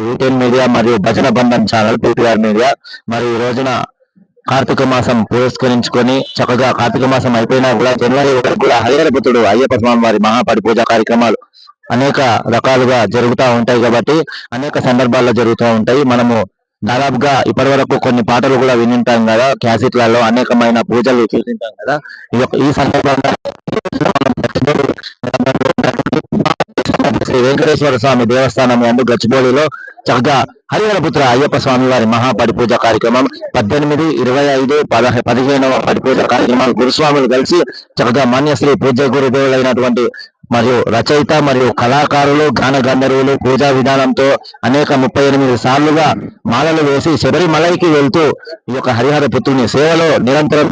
Weekend media మరియు భజన బంధం ఛానల్ పీటీఆర్ మీడియా. మరి ఈ రోజున కార్తీక మాసం పురస్కరించుకొని చక్కగా కార్తీక మాసం అయిపోయినా కూడా జనవరి వరకు కూడా హరిహరపుత్రుడు అయ్యప్ప స్వామి వారి మహాపడి పూజ కార్యక్రమాలు అనేక రకాలుగా జరుగుతూ ఉంటాయి కాబట్టి అనేక సందర్భాల్లో జరుగుతూ ఉంటాయి. మనము దాదాపుగా ఇప్పటి వరకు కొన్ని పాటలు కూడా వినింటాం కదా, క్యాసెట్లలో అనేకమైన పూజలు చూసింటాం కదా. ఈ సందర్భంగా శ్రీ వెంకటేశ్వర స్వామి దేవస్థానం యందు గచ్చిబౌలిలో చక్కగా హరిహరపుత్ర అయ్యప్ప స్వామి వారి మహాపడి పూజ కార్యక్రమం 18, 25, 15వ పడి పూజ కార్యక్రమాలు గురుస్వాములు కలిసి చక్కగా మాన్యశ్రీ పూజ గురుదేవులైనటువంటి మరియు రచయిత మరియు కళాకారులు గాన గంధర్వులు పూజా విధానంతో అనేక 38 సార్లుగా మాలలు వేసి శబరిమలైకి వెళ్తూ ఈ యొక్క హరిహర పుత్రుని సేవలో నిరంతరం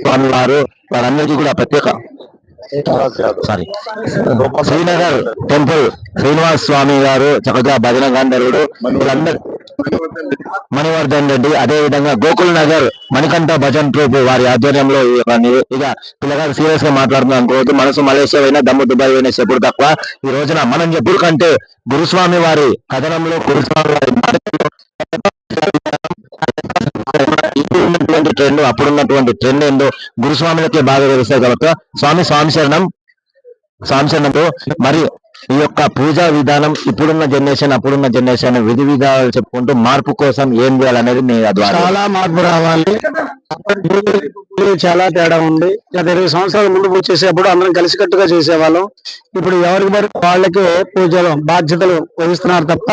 స్వామి వారు వారందరికీ కూడా ప్రత్యేక శ్రీనగర్ టెంపుల్ శ్రీనివాస్ స్వామి గారు చక్కగా భజన గంధర్వుడు మణివర్ధన్ రెడ్డి, అదే విధంగా గోకుల్ నగర్ మణికంఠ భజన్ ట్రూప్ వారి ఆధ్వర్యంలో ఇక పిల్లగారు సీరియస్ గా మాట్లాడుతున్నాం అనుకోవద్దు. మనసు మలేషియా అయినా దమ్ము దుబాయ్ అయినా చెప్పుడు తక్కువ. ఈ రోజున మనం ఎప్పుడు కంటే గురుస్వామి వారి కథనంలో గురుస్వామి వారి ఇప్పుడున్నటువంటి ట్రెండ్ అప్పుడున్నటువంటి ట్రెండ్ ఏందో గురుస్వాములకే బాగా తెలుస్తాయి కాబట్టి స్వామి శరణంతో మరి ఈ యొక్క పూజా విధానం ఇప్పుడున్న జనరేషన్ అప్పుడున్న జనరేషన్ విధి విధానాలు చెప్పుకుంటూ మార్పు కోసం ఏం చేయాలనేది చాలా మార్పు రావాలి. చాలా తేడా ఉంది. గత 20 సంవత్సరాల ముందు పూజ చేసేప్పుడు అందరం కలిసికట్టుగా చేసేవాళ్ళం. ఇప్పుడు ఎవరికి మరి వాళ్ళకి పూజలు బాధ్యతలు వహిస్తున్నారు తప్ప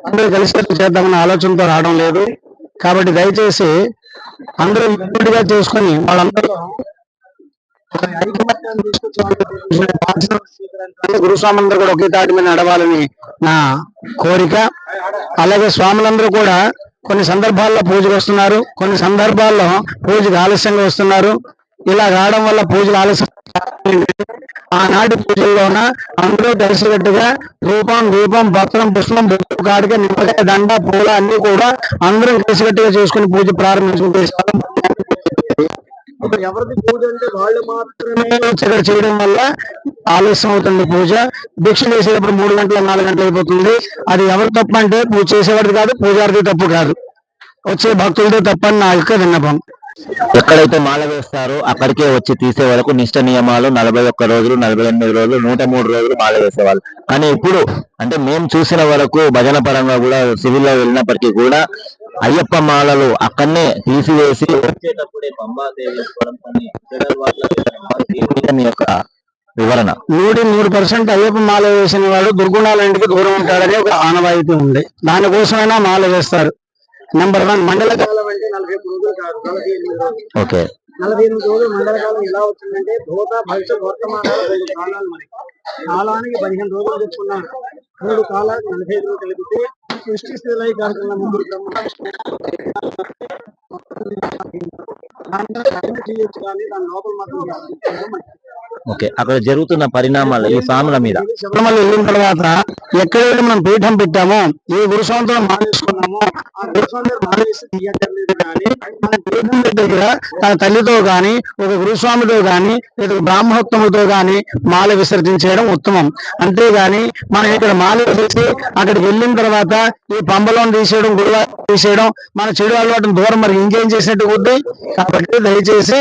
అందరూ కలిసికట్టు చేద్దామన్న ఆలోచనతో రావడం లేదు. కాబట్టి దయచేసి అందరూ ఇప్పుడుగా చేసుకుని వాళ్ళందరూ గురుస్వాములందరూ కూడా ఒకే తాటి మీద నడవాలని నా కోరిక. అలాగే స్వాములందరూ కూడా కొన్ని సందర్భాల్లో పూజకు వస్తున్నారు, కొన్ని సందర్భాల్లో పూజకు ఆలస్యంగా వస్తున్నారు. ఇలా రావడం వల్ల పూజలు ఆలస్యం ఆనాటి పూజల్లోన అందరూ కలిసికట్టుగా రూపం దీపం భక్తం పుష్పం బొట్టు కాడిక నిమ్మకాయ దండ పూల అన్ని కూడా అందరం కలిసికట్టుగా చేసుకుని పూజ ప్రారంభించుకుంటే ఎవరిది పూజ అంటే వాళ్ళు మాత్రమే చేయడం వల్ల ఆలస్యం అవుతుంది. పూజ దీక్ష చేసేటప్పుడు 3 గంటలు 4 గంటలు అయిపోతుంది. అది ఎవరు తప్పు అంటే పూజ చేసేవాడిది కాదు, పూజారిది తప్పు కాదు, వచ్చే భక్తులతో తప్పని నా యొక్క విన్నపం. ఎక్కడైతే మాల వేస్తారో అక్కడికే వచ్చి తీసే వరకు నిష్ట నియమాలు 41 రోజులు, 48 రోజులు, 103 రోజులు మాల వేసేవాళ్ళు. కానీ ఇప్పుడు అంటే మేము చూసిన వరకు భజన పరంగా కూడా సివిల్లో వెళ్ళినప్పటికీ కూడా అయ్యప్ప మాలలు అక్కడనే తీసివేసి వచ్చేటప్పుడే యొక్క వివరణ 100% అయ్యప్ప మాల వేసిన వాడు దుర్గుణాల ఇంటికి దూరం ఉంటాడని ఒక ఆనవాయితీ ఉంది. దానికోసమైనా మాల వేస్తారు. నెంబర్ 1 మండల కాలం అంటే 48 రోజులు కాదు, 48 రోజులు. ఓకే, 48 రోజులు మండల కాలం ఎలా వచ్చిందంటే భూత భవిష్యత్ వర్తమానాలు 2 కాలాలు. మనకి కాలానికి 15 రోజులు చెప్పుకున్నారు. 3 కాలాలు 45 రోజులు కలిపితే సృష్టి స్థితిలై కార్యక్రమం ముగ్గురు చేయొచ్చు కానీ దాని లోపల మాత్రం ఓకే. అక్కడ జరుగుతున్న పరిణామాలు ఈ స్వాముల మీద శబరిమల వెళ్ళిన తర్వాత ఎక్కడైతే మనం పీఠం పెట్టామో ఏ గురుస్వామితో మానేసుకున్నామో ఆ గురుస్వామి మానేసి తీయట్లేదు. కానీ మన పీఠం దగ్గర తన తల్లితో గాని ఒక గురుస్వామితో గాని లేదా బ్రాహ్మణోత్తములతో గాని మాల విసర్జించడం ఉత్తమం. అంతేగాని మనం ఇక్కడ మాల వేసి అక్కడికి వెళ్ళిన తర్వాత ఈ పంబలోని తీసేయడం, గురువారం తీసేయడం మన చెడు అలవాటును దూరం మరి ఇంకేం చేసినట్టు కొద్ది. కాబట్టి దయచేసి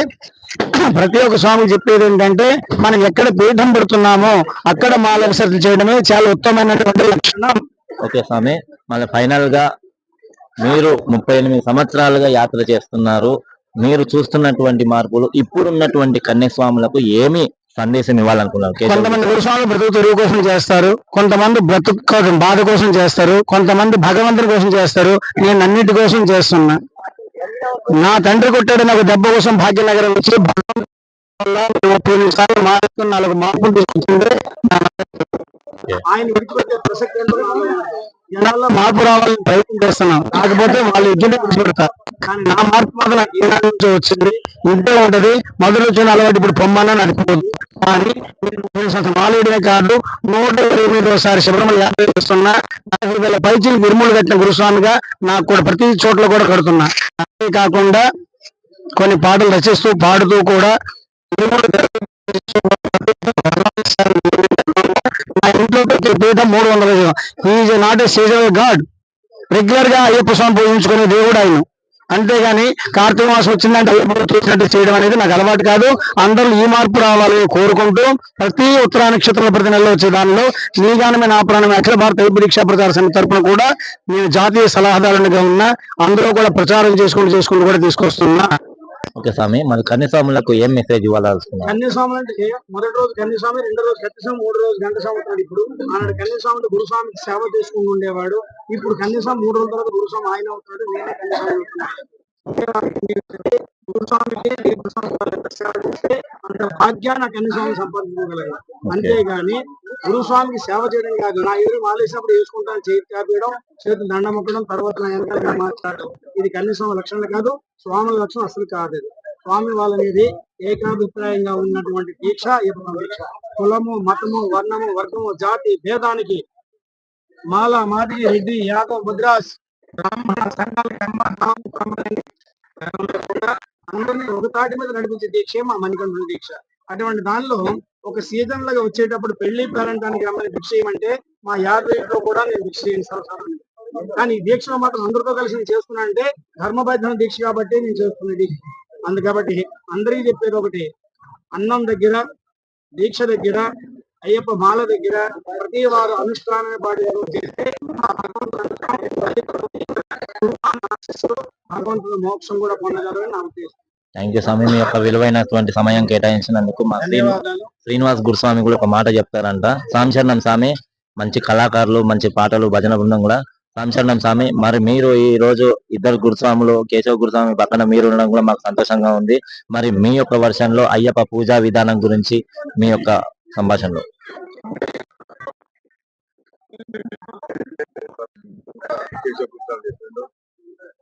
ప్రతి ఒక్క స్వామి చెప్పేది ఏంటంటే మనం ఎక్కడ పీఠం పెడుతున్నామో అక్కడ మాల విసర్జన చేయడమే చాలా ఉత్తమమైనటువంటి లక్షణం. ఓకే స్వామి, మళ్ళీ ఫైనల్ గా మీరు 38 సంవత్సరాలుగా యాత్ర చేస్తున్నారు. మీరు చూస్తున్నటువంటి మార్పులు ఇప్పుడున్నటువంటి కన్యస్వాములకు ఏమి సందేశం ఇవ్వాలనుకున్నారు? కొంతమంది గురుస్వాములు బ్రతుకు తెరువు కోసం చేస్తారు, కొంతమంది బ్రతుకు బాధ కోసం చేస్తారు, కొంతమంది భగవంతుని కోసం చేస్తారు. నేను అన్నిటి కోసం చేస్తున్నా. నా తండ్రి కొట్టాడు నాకు దెబ్బ కోసం భాగ్యనగరం వచ్చి 30 నిమిషాలు మారుతున్న 4 మార్పులు తీసుకుంటుంటే ఆయన విడిచిపెట్టే ప్రసక్తి జనాల్లో మార్పు రావాలని ప్రయత్నం చేస్తున్నాం. కాకపోతే వాళ్ళు ఇద్దరిని విడిచిపెడతారు. కానీ నా మార్పు మాత్రం నాకు ఏ నుంచి వచ్చింది ఇంతే ఉంటది. మొదలు వచ్చిన అలవాటు ఇప్పుడు పొమ్మన్నా నడిపోదు. కానీ మాలేడినే కాదు 128సారి శబరిమల యాత్ర చేస్తున్నా. 40,000 పైచీలు గురుములు కట్టిన గురుస్వామిగా నాకు కూడా ప్రతి చోట్ల కూడా కడుతున్నా. అంతేకాకుండా కొన్ని పాటలు రచిస్తూ పాడుతూ కూడా ఇంట్లో పెట్టే పీఠ 300 is not a seasonal God. Regular గా అయ్యప్ప స్వామి పూజించుకునే దేవుడు ఆయన. అంతేగాని కార్తీక మాసం వచ్చిందంటే అయ్యప్ప చేసినట్టు చేయడం అనేది నాకు అలవాటు కాదు. అందరూ ఈ మార్పు రావాలని కోరుకుంటూ ప్రతి ఉత్తరా నక్షత్రం ప్రతి నెలలో వచ్చే దానిలో నీ గానమే నా ప్రాణం అఖిల భారత అయ్యప్ప దీక్షా ప్రచార సమితి తరపున కూడా నేను జాతీయ సలహాదారునిగా ఉన్నా. అందరూ కూడా ప్రచారం చేసుకుంటూ కూడా తీసుకొస్తున్నా. ఓకే స్వామి, మరి కన్యస్వాములకు ఏం మెసేజ్ ఇవ్వాలనుకున్నారు? కన్యస్వాములు అంటే మొదటి రోజు కన్యస్వామి, రెండో రోజు కత్తిస్వామి, మూడో రోజు గంటస్వామి అవుతాడు. ఇప్పుడు ఆనాడు కన్యస్వామి గురుస్వామికి సేవ చేసుకుంటూ ఉండేవాడు. ఇప్పుడు కన్యస్వామి 3 రోజుల తర్వాత గురుస్వామి ఆయన అవుతాడు. నేనే కన్యస్వామి అవుతున్నాను. గురుస్వామికి సేవ చేస్తే అంత భాగ్యాన్ని ఆ కన్యస్వామి సంపాదించుకోగలరు. అంతేగాని గురుస్వామికి సేవ చేయడం కాదు. నా ఎదురు మాలేసినప్పుడు వేసుకుంటాను, చేతి కాపీయడం, చేతులు దండ మొక్కడం, తర్వాత నా వెనకాల మాట్లాడడం, ఇది కన్యస్వామి లక్షణాలు కాదు. స్వాముల లక్షణం అసలు కాదు. స్వామి వాళ్ళనేది ఏకాభిప్రాయంగా ఉన్నటువంటి దీక్ష అయ్యప్ప దీక్ష. కులము, మతము, వర్ణము, వర్గము, జాతి భేదానికి మాల, మాదిరి, రెడ్డి, యాదవ్, ముద్రాస్, బ్రాహ్మణ సంఘాలకి అందరినీ ఒక తాటి మీద నడిపించే దీక్షే మా మణికంఠుల దీక్ష. అటువంటి దానిలో ఒక సీజన్ లాగా వచ్చేటప్పుడు పెళ్లి పేరంటానికి రమ్మని భిక్ష చేయమంటే మా యాదవ్ కూడా నేను భిక్ష చేయను. కానీ ఈ దీక్షలో మాత్రం అందరితో కలిసి నేను చేస్తున్నా అంటే ధర్మబద్ధమైన దీక్ష కాబట్టి నేను చేస్తున్నది. కాబట్టి అందరికీ చెప్పేది ఒకటి, అన్నం దగ్గర, దీక్ష దగ్గర, అయ్యప్ప మాల దగ్గర ప్రతి వారు అనుష్ఠానాన్ని పాటి చేస్తే భగవంతుడు మోక్షం కూడా పొందగలరని నా ఉద్దేశం. థ్యాంక్ యూ స్వామి, మీ యొక్క విలువైనటువంటి సమయం కేటాయించినందుకు. మా శ్రీనివాస్ గురుస్వామి కూడా ఒక మాట చెప్తారంట. సాంశరణం స్వామి, మంచి కళాకారులు, మంచి పాటలు, భజన బృందం కూడా. సాంశరణం స్వామి, మరి మీరు ఈ రోజు ఇద్దరు గురుస్వాములు, కేశవ గురుస్వామి పక్కన మీరు ఉండడం కూడా మాకు సంతోషంగా ఉంది. మరి మీ యొక్క వర్షన్లో అయ్యప్ప పూజా విధానం గురించి మీ యొక్క సంభాషణలో.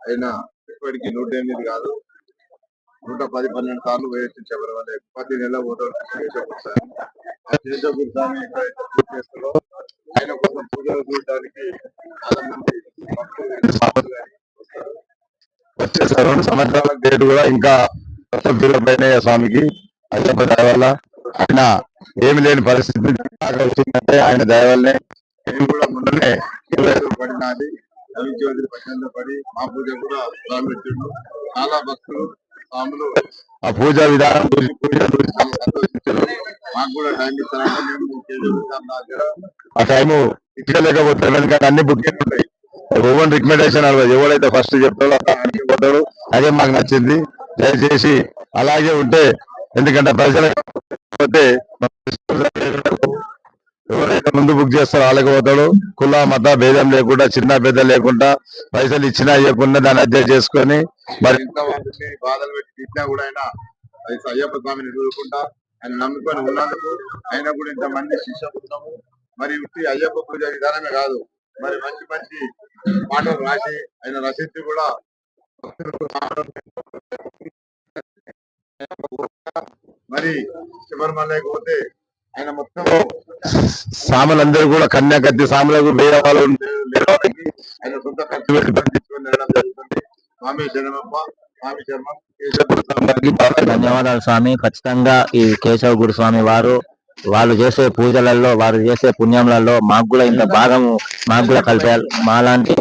అయినా ఇప్పటికీ 108 కాదు, 110-12 సార్లు వేయచ్చు. శబరిమల 10 నెలల పోతాడు కేశవస్వామి. ఎక్కడైతే పూజ చేస్తారో ఆయన కోసం పూజలు చూడడానికి చాలా మంది వచ్చే 2 సంవత్సరాల డేట్ కూడా ఇంకా పైన స్వామికి అయ్యప్ప దయ వల్ల ఆయన ఏమి లేని పరిస్థితి వచ్చిందంటే ఆయన దయ వల్లనే. నేను కూడా మొన్ననే 25 పడినది రవిజ్యోతి పట్టణంలో పడి మా పూజ కూడా ప్రారంభించాడు. చాలా భక్తులు స్వాములు ఆ పూజా విధానం సంతోషించారు. మాకు కూడా టైం ఇస్తారంటే మేము దగ్గర ఆ టైము ఇచ్చలేకపోతే ఎందుకంటే అన్ని బుకింగ్ ఉంటాయి. ఓవెన్ రికమెండేషన్ ఎవడైతే ఫస్ట్ చెప్తాడో అన్ని పోతాడు. అదే మాకు నచ్చింది. దయచేసి అలాగే ఉంటే, ఎందుకంటే ప్రజలైతే ఎవరైతే ముందు బుక్ చేస్తారో వాళ్ళకి పోతాడు. కుల మత భేదం లేకుండా, చిన్న పెద్ద లేకుండా, పైసలు ఇచ్చినా ఇవ్వకుండా దాన్ని అధ్యయనం చేసుకొని మరి ఇంతమంది బాధలు పెట్టి తిట్టినా కూడా ఆయన అయ్యప్ప స్వామిని ఎదుర్కొంటా ఆయన నమ్ముకొని ఉన్నందుకు ఆయన కూడా ఇంతమంది శిష్యులు. మరి అయ్యప్ప పూజ విధానమే కాదు, మరి మంచి మంచి పాటలు రాసి ఆయన రచయిత కూడా మరి శబరిమలకి పోతే ఆయన మొత్తం సాములందరూ కూడా కన్యాకత్తి సాములకు వేరే వాళ్ళు ఆయన సొంత ఖర్చు పెట్టి పండించుకొని వెళ్ళడం జరుగుతుంది. స్వామి శరణమ్మ, స్వామి శర్మ, ధన్యవాదాలు స్వామి. ఖచ్చితంగా ఈ కేశవ గురుస్వామి వారు వాళ్ళు చేసే పూజలలో, వారు చేసే పుణ్యములలో మాకు కూడా ఇంత భాగము మాకు కూడా కలిపారు. మాలాంటి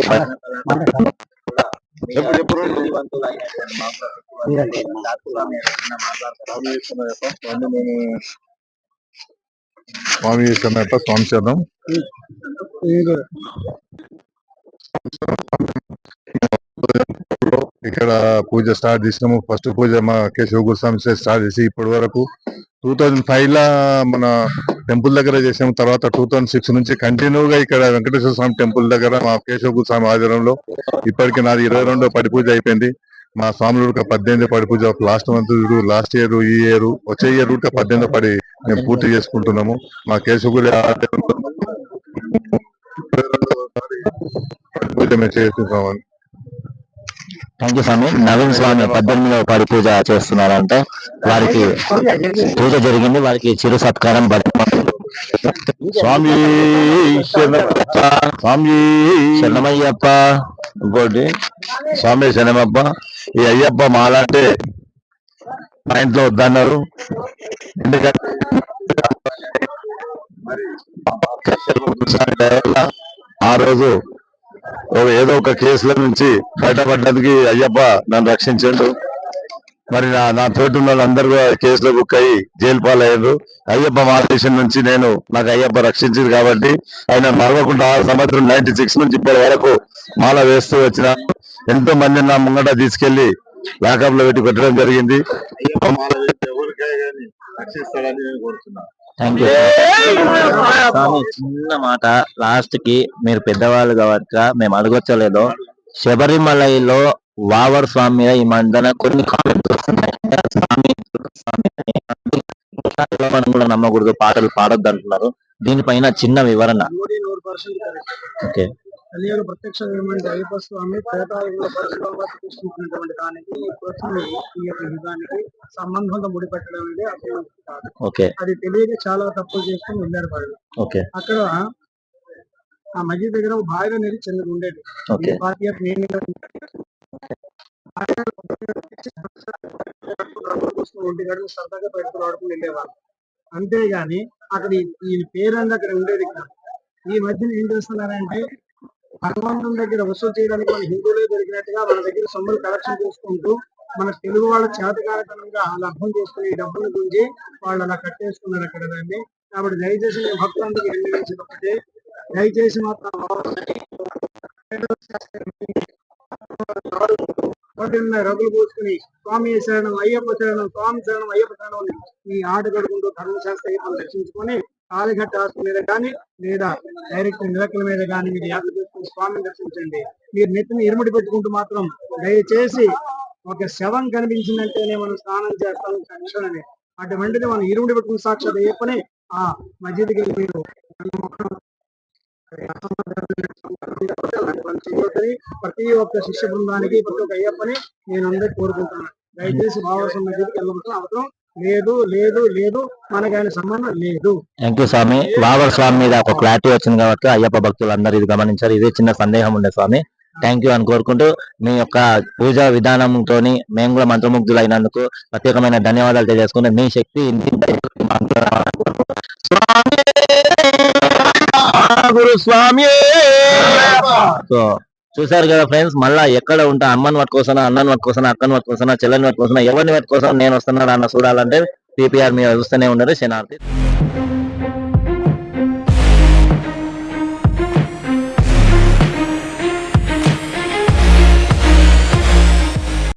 స్వామి సమేత స్వామి శరణం. ఇక్కడ పూజ స్టార్ట్ చేసినాము. ఫస్ట్ పూజ మా కేశవ గురుస్వామి స్టార్ట్ చేసి ఇప్పటి వరకు 2005 లా మన టెంపుల్ దగ్గర చేసాము. తర్వాత 2006 నుంచి కంటిన్యూగా ఇక్కడ వెంకటేశ్వర స్వామి టెంపుల్ దగ్గర మా కేశవ గురుస్వామి ఆధ్వర్యంలో ఇప్పటికి నాది 22వ పడి పూజ అయిపోయింది. మా స్వాములు 18వ పడి పూజ లాస్ట్ మంత్, లాస్ట్ ఇయర్, ఈ ఇయర్, వచ్చే ఇయర్ 18వ పడి మేము పూర్తి చేసుకుంటున్నాము. మా కేశవ గురి పూజ మేము చేస్తున్నామని. థ్యాంక్ యూ స్వామి. నవీన్ స్వామి 18వ పడి పూజ చేస్తున్నారంటే వారికి పూజ జరిగింది. వారికి చిరు సత్కారం స్వామి స్వామి శరణమయ్యప్ప. ఇంకోటి స్వామి శరణమప్ప. ఈ అయ్యప్ప మాలంటే మా ఇంట్లో వద్దన్నారు. ఎందుకంటే మరి ఆ రోజు ఏదో ఒక కేసుల నుంచి బయటపడ్డానికి అయ్యప్ప నన్ను రక్షించాడు. మరి నా తోటి ఉన్న వాళ్ళందరూ కూడా కేసులో బుక్ అయ్యి జైలు పాలయ్యారు. అయ్యప్ప మాలేషన్ నుంచి నాకు అయ్యప్ప రక్షించింది కాబట్టి ఆయన మరవకుండా 6 సంవత్సరం 96 నుంచి ఇప్పటి వరకు మాల వేస్తూ వచ్చిన ఎంతో మంది నా ముంగట తీసుకెళ్లి లాకప్ లో పెట్టి పెట్టడం జరిగింది. అయ్యప్ప మాల వేస్తే ఎవరికై కానీ రక్షిస్తాడని నేను కోరుతున్నాను. థ్యాంక్ యూ స్వామి. చిన్న మాట లాస్ట్ కి, మీరు పెద్దవాళ్ళు కాబట్టి మేము అడగొచ్చలేదో, శబరిమలలో వావర్ స్వామి మీద ఈ మధ్యన కొన్ని కామెంట్స్ వస్తున్నాయి. స్వామి స్వామి అని మనం కూడా నమ్మకూడదు, పాటలు పాడొద్దు అంటున్నారు. దీనిపైన చిన్న వివరణ. 100% correct. ఓకే, కలియుగ ప్రత్యక్షంగా ఏమంటే అయ్యప్ప స్వామి త్రేతాయుగంలో పరిశుభ్రంగా ప్రతిష్ఠించినటువంటి దానికి ఈ యొక్క యుగానికి సంబంధంతో ముడిపెట్టడం అనేది అర్థం కాదు. ఓకే, అది తెలియక చాలా తప్పులు చేసుకుని వెళ్ళారు వాళ్ళు. ఓకే, అక్కడ ఆ మధ్య దగ్గర ఒక బావి అనేది చిన్నది ఉండేది. ఓకే, ఒంటి గడుపు సరదాగా పెట్టుకుని ఆడుకుని వెళ్ళేవాళ్ళు. అంతేగాని అక్కడ ఈ పేరంగా అక్కడ ఉండేది కాదు. ఈ మధ్యన ఏం చేస్తున్నారంటే భగవంతుని దగ్గర వసూలు చేయడానికి మన హిందువులే దొరికినట్టుగా మన దగ్గర సొమ్ములు కలెక్షన్ చేసుకుంటూ మన తెలుగు వాళ్ళ చేతకారతనంగా అలా అర్థం చేసుకుని ఈ డబ్బుల గురించి వాళ్ళు అలా కట్టేసుకున్నారు అక్కడ దాన్ని. కాబట్టి దయచేసి మేము భక్తులందరికీ వెళ్ళి దయచేసి మాత్రం రగులు పోసుకుని స్వామి శరణం అయ్యప్ప శరణం, స్వామి శరణం అయ్యప్ప శరణం అని ఈ ఆట కడుకుంటూ ధర్మశాస్త్ర అయ్యప్పని దర్శించుకొని కాలిఘట్ట హాస్పిటల్ మీద కానీ లేదా డైరెక్ట్ నిలకల మీద కానీ మీరు యాత్ర చేసుకుని స్వామిని దర్శించండి. మీరు నెత్తిని ఇరుముడి పెట్టుకుంటూ మాత్రం దయచేసి ఒక శవం కనిపించిందంటేనే మనం స్నానం చేస్తాం తక్షణమే. అటువంటిది మనం ఇరుముడి పెట్టుకుని సాక్షాత్ అయ్యప్పని ఆ మధ్యదికి వెళ్ళి మీరు ప్రతి ఒక్క శిష్య బృందానికి ప్రతి ఒక్క అయ్యప్పని నేను అందరికి కోరుకుంటున్నాను. దయచేసి భావసం మధ్యకి వెళ్ళవలసిన అవసరం లేదు లేదు లేదు, మనకి ఆయన సంబంధం లేదు. థ్యాంక్ యూ స్వామి. వావర్ స్వామి మీద ఒక క్లారిటీ వచ్చింది కాబట్టి అయ్యప్ప భక్తులు అందరూ ఇది గమనించారు. ఇదే చిన్న సందేహం ఉండే స్వామి. థ్యాంక్ యూ అని కోరుకుంటూ మీ యొక్క పూజా విధానంతో మేము కూడా మంత్రముగ్ధులైనందుకు ప్రత్యేకమైన ధన్యవాదాలు తెలియజేసుకుంటే మీ శక్తి స్వామి. సో చూసారు కదా ఫ్రెండ్స్, మళ్ళా ఎక్కడ ఉంటా అమ్మని పట్టుకోసనా, అన్నని పట్టుకోసనా, అక్కని పట్టుకోసనా, చెల్లెని పట్టుకోసనా, ఎవరిని పట్టుకోసనా నేను వస్తున్నాడు అన్న చూడాలంటే PPR మీద చూస్తూనే ఉండరు. శనార్థి.